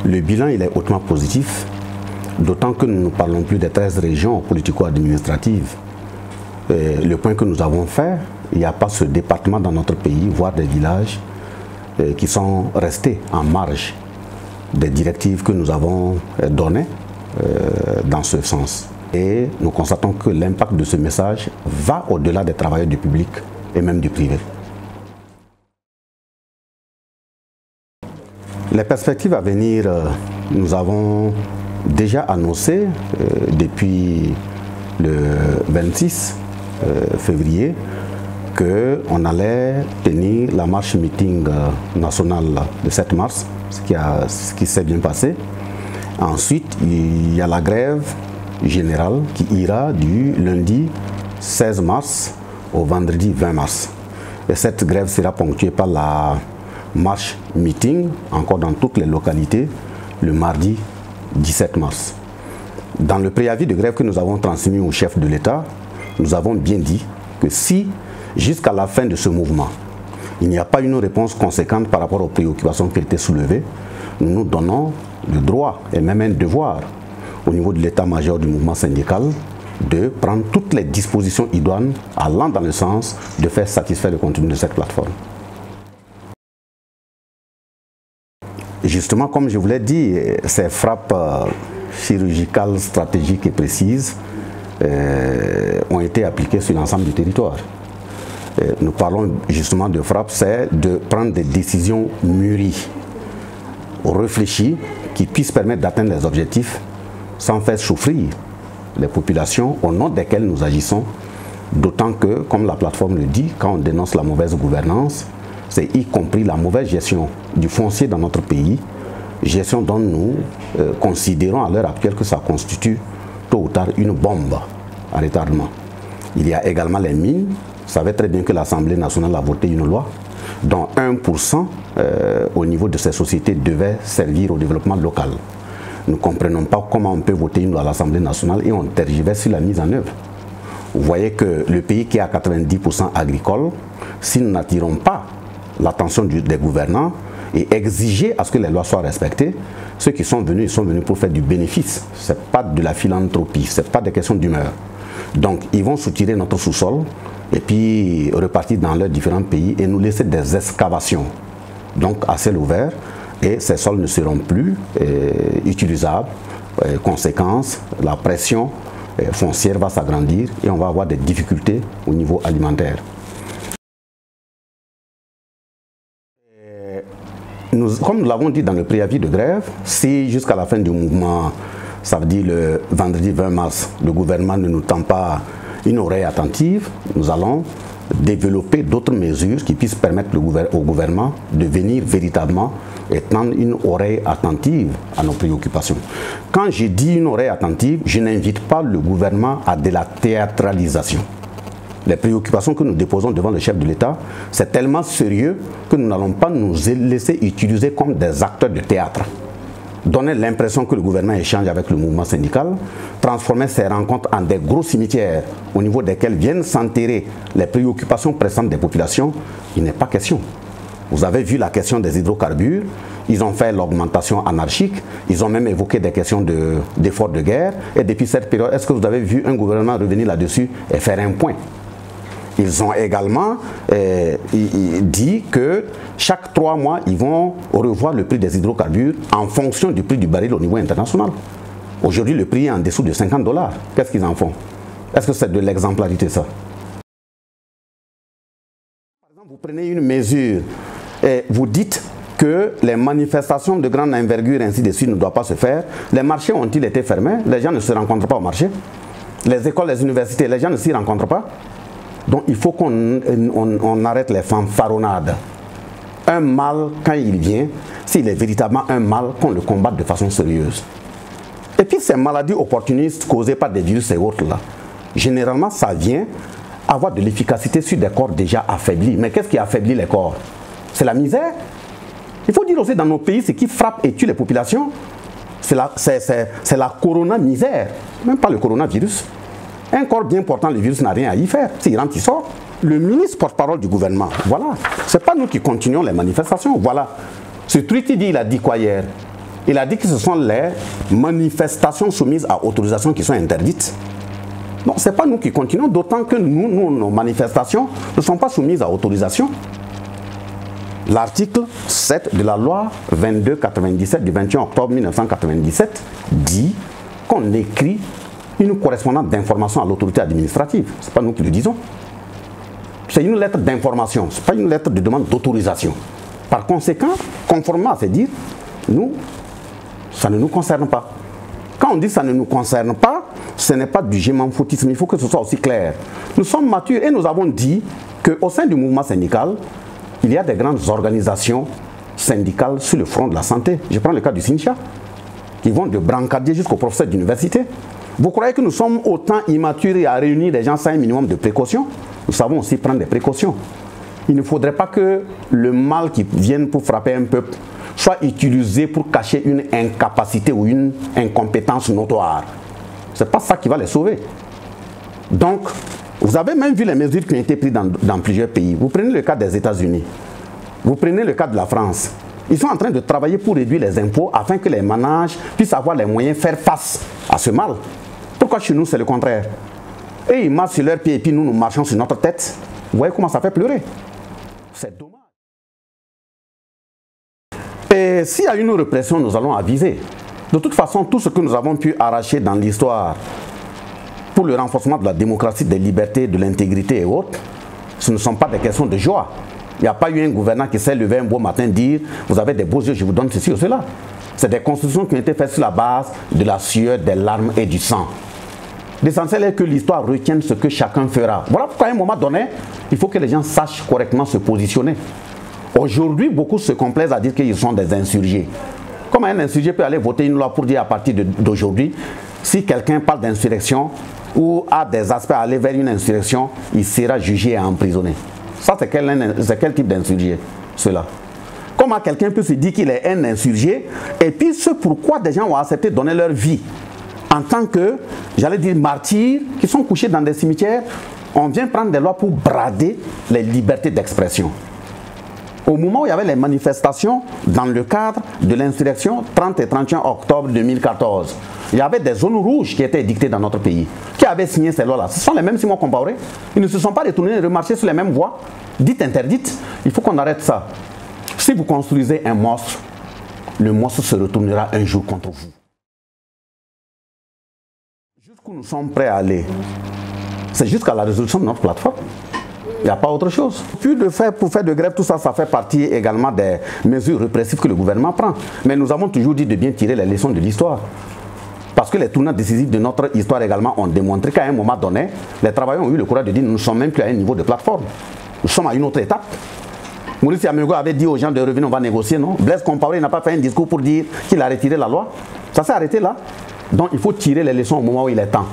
Le bilan il est hautement positif, d'autant que nous ne parlons plus des 13 régions politico-administratives. Le point que nous avons fait, il n'y a pas ce département dans notre pays, voire des villages qui sont restés en marge des directives que nous avons données dans ce sens. Et nous constatons que l'impact de ce message va au-delà des travailleurs du public et même du privé. Les perspectives à venir, nous avons déjà annoncé depuis le 26 février qu'on allait tenir la marche meeting nationale le 7 mars, ce qui s'est bien passé. Ensuite, il y a la grève générale qui ira du lundi 16 mars au vendredi 20 mars. Et cette grève sera ponctuée par la marche meeting, encore dans toutes les localités, le mardi 17 mars. Dans le préavis de grève que nous avons transmis au chef de l'État, nous avons bien dit que si, jusqu'à la fin de ce mouvement, il n'y a pas une réponse conséquente par rapport aux préoccupations qui étaient soulevées, nous nous donnons le droit et même un devoir au niveau de l'état-major du mouvement syndical de prendre toutes les dispositions idoines allant dans le sens de faire satisfaire le contenu de cette plateforme. Justement, comme je vous l'ai dit, ces frappes chirurgicales, stratégiques et précises ont été appliquées sur l'ensemble du territoire. Nous parlons justement de frappe, c'est de prendre des décisions mûries, réfléchies, qui puissent permettre d'atteindre les objectifs sans faire souffrir les populations au nom desquelles nous agissons. D'autant que, comme la plateforme le dit, quand on dénonce la mauvaise gouvernance, c'est y compris la mauvaise gestion du foncier dans notre pays, gestion dont nous considérons à l'heure actuelle que ça constitue tôt ou tard une bombe à retardement. Il y a également les mines. Vous savez très bien que l'Assemblée nationale a voté une loi dont 1% au niveau de ces sociétés devait servir au développement local. Nous ne comprenons pas comment on peut voter une loi à l'Assemblée nationale et on tergiverse sur la mise en œuvre. Vous voyez que le pays qui est à 90% agricole, si nous n'attirons pas l'attention des gouvernants et exiger à ce que les lois soient respectées, ceux qui sont venus, ils sont venus pour faire du bénéfice. Ce n'est pas de la philanthropie, ce n'est pas des questions d'humeur. Donc ils vont soutirer notre sous-sol et puis repartir dans leurs différents pays et nous laisser des excavations, donc à ciel ouvert, et ces sols ne seront plus utilisables. Conséquence, la pression foncière va s'agrandir et on va avoir des difficultés au niveau alimentaire. Comme nous l'avons dit dans le préavis de grève, si jusqu'à la fin du mouvement, ça veut dire le vendredi 20 mars, le gouvernement ne nous tend pas une oreille attentive, nous allons développer d'autres mesures qui puissent permettre au gouvernement de venir véritablement et tendre une oreille attentive à nos préoccupations. Quand je dis une oreille attentive, je n'invite pas le gouvernement à de la théâtralisation. Les préoccupations que nous déposons devant le chef de l'État, c'est tellement sérieux que nous n'allons pas nous laisser utiliser comme des acteurs de théâtre. Donner l'impression que le gouvernement échange avec le mouvement syndical, transformer ces rencontres en des gros cimetières au niveau desquels viennent s'enterrer les préoccupations pressantes des populations, il n'est pas question. Vous avez vu la question des hydrocarbures, ils ont fait l'augmentation anarchique, ils ont même évoqué des questions d'efforts de guerre, et depuis cette période, est-ce que vous avez vu un gouvernement revenir là-dessus et faire un point? Ils ont également dit que chaque 3 mois, ils vont revoir le prix des hydrocarbures en fonction du prix du baril au niveau international. Aujourd'hui, le prix est en dessous de 50 $. Qu'est-ce qu'ils en font? Est-ce que c'est de l'exemplarité, ça? Par exemple, vous prenez une mesure et vous dites que les manifestations de grande envergure, ainsi de suite, ne doivent pas se faire. Les marchés ont-ils été fermés? Les gens ne se rencontrent pas au marché. Les écoles, les universités, les gens ne s'y rencontrent pas. Donc il faut qu'on arrête les fanfaronnades. Un mal, quand il vient, s'il est véritablement un mal, qu'on le combatte de façon sérieuse. Et puis ces maladies opportunistes causées par des virus et autres là, généralement ça vient avoir de l'efficacité sur des corps déjà affaiblis. Mais qu'est-ce qui affaiblit les corps? C'est la misère. Il faut dire aussi dans nos pays, ce qui frappe et tue les populations, c'est la corona-misère, même pas le coronavirus. Un corps bien portant, le virus n'a rien à y faire. S'il rentre, il sort. Le ministre porte-parole du gouvernement, voilà. Ce n'est pas nous qui continuons les manifestations, voilà. Ce truc, il a dit quoi hier? Il a dit que ce sont les manifestations soumises à autorisation qui sont interdites. Non, ce n'est pas nous qui continuons, d'autant que nos manifestations ne sont pas soumises à autorisation. L'article 7 de la loi 2297 du 21 octobre 1997 dit qu'on écrit une correspondance d'information à l'autorité administrative. Ce n'est pas nous qui le disons. C'est une lettre d'information, ce n'est pas une lettre de demande d'autorisation. Par conséquent, conformément à ces dires, nous, ça ne nous concerne pas. Quand on dit ça ne nous concerne pas, ce n'est pas du je m'en foutisme, il faut que ce soit aussi clair. Nous sommes matures et nous avons dit qu'au sein du mouvement syndical, il y a des grandes organisations syndicales sur le front de la santé. Je prends le cas du SYNCHA, qui vont de brancardier jusqu'au professeur d'université. Vous croyez que nous sommes autant immatures et à réunir des gens sans un minimum de précautions? Nous savons aussi prendre des précautions. Il ne faudrait pas que le mal qui vienne pour frapper un peuple soit utilisé pour cacher une incapacité ou une incompétence notoire. Ce n'est pas ça qui va les sauver. Donc, vous avez même vu les mesures qui ont été prises dans plusieurs pays. Vous prenez le cas des États-Unis, vous prenez le cas de la France. Ils sont en train de travailler pour réduire les impôts afin que les ménages puissent avoir les moyens de faire face à ce mal. Pourquoi chez nous c'est le contraire? Et ils marchent sur leurs pieds et puis nous marchons sur notre tête. Vous voyez comment ça fait pleurer? C'est dommage. Et s'il y a une répression, nous allons aviser. De toute façon, tout ce que nous avons pu arracher dans l'histoire pour le renforcement de la démocratie, des libertés, de l'intégrité et autres, ce ne sont pas des questions de joie. Il n'y a pas eu un gouvernant qui s'est levé un beau matin et dire « Vous avez des beaux yeux, je vous donne ceci ou cela ». C'est des constitutions qui ont été faites sur la base de la sueur, des larmes et du sang. L'essentiel est que l'histoire retienne ce que chacun fera. Voilà pourquoi à un moment donné, il faut que les gens sachent correctement se positionner. Aujourd'hui, beaucoup se complaisent à dire qu'ils sont des insurgés. Comment un insurgé peut aller voter une loi pour dire à partir d'aujourd'hui, si quelqu'un parle d'insurrection ou a des aspects à aller vers une insurrection, il sera jugé et emprisonné. Ça, c'est quel type d'insurgé, cela? Comment quelqu'un peut se dire qu'il est un insurgé et puis ce pourquoi des gens ont accepté de donner leur vie en tant que, j'allais dire, martyrs qui sont couchés dans des cimetières? On vient prendre des lois pour brader les libertés d'expression. Au moment où il y avait les manifestations dans le cadre de l'insurrection 30 et 31 octobre 2014, il y avait des zones rouges qui étaient édictées dans notre pays. Qui avaient signé ces lois-là? Ce sont les mêmes Simon Compaoré. Ils ne se sont pas détournés et remarchés sur les mêmes voies, dites interdites. Il faut qu'on arrête ça. Si vous construisez un monstre, le monstre se retournera un jour contre vous. Jusqu'où nous sommes prêts à aller, c'est jusqu'à la résolution de notre plateforme. Il n'y a pas autre chose. Puis pour faire de grève, tout ça, ça fait partie également des mesures répressives que le gouvernement prend. Mais nous avons toujours dit de bien tirer les leçons de l'histoire. Parce que les tournants décisifs de notre histoire également ont démontré qu'à un moment donné, les travailleurs ont eu le courage de dire nous ne sommes même plus à un niveau de plateforme. Nous sommes à une autre étape. Maurice Yamego avait dit aux gens de revenir, on va négocier, non? Blaise Compaoré n'a pas fait un discours pour dire qu'il a retiré la loi. Ça s'est arrêté là. Donc il faut tirer les leçons au moment où il est temps.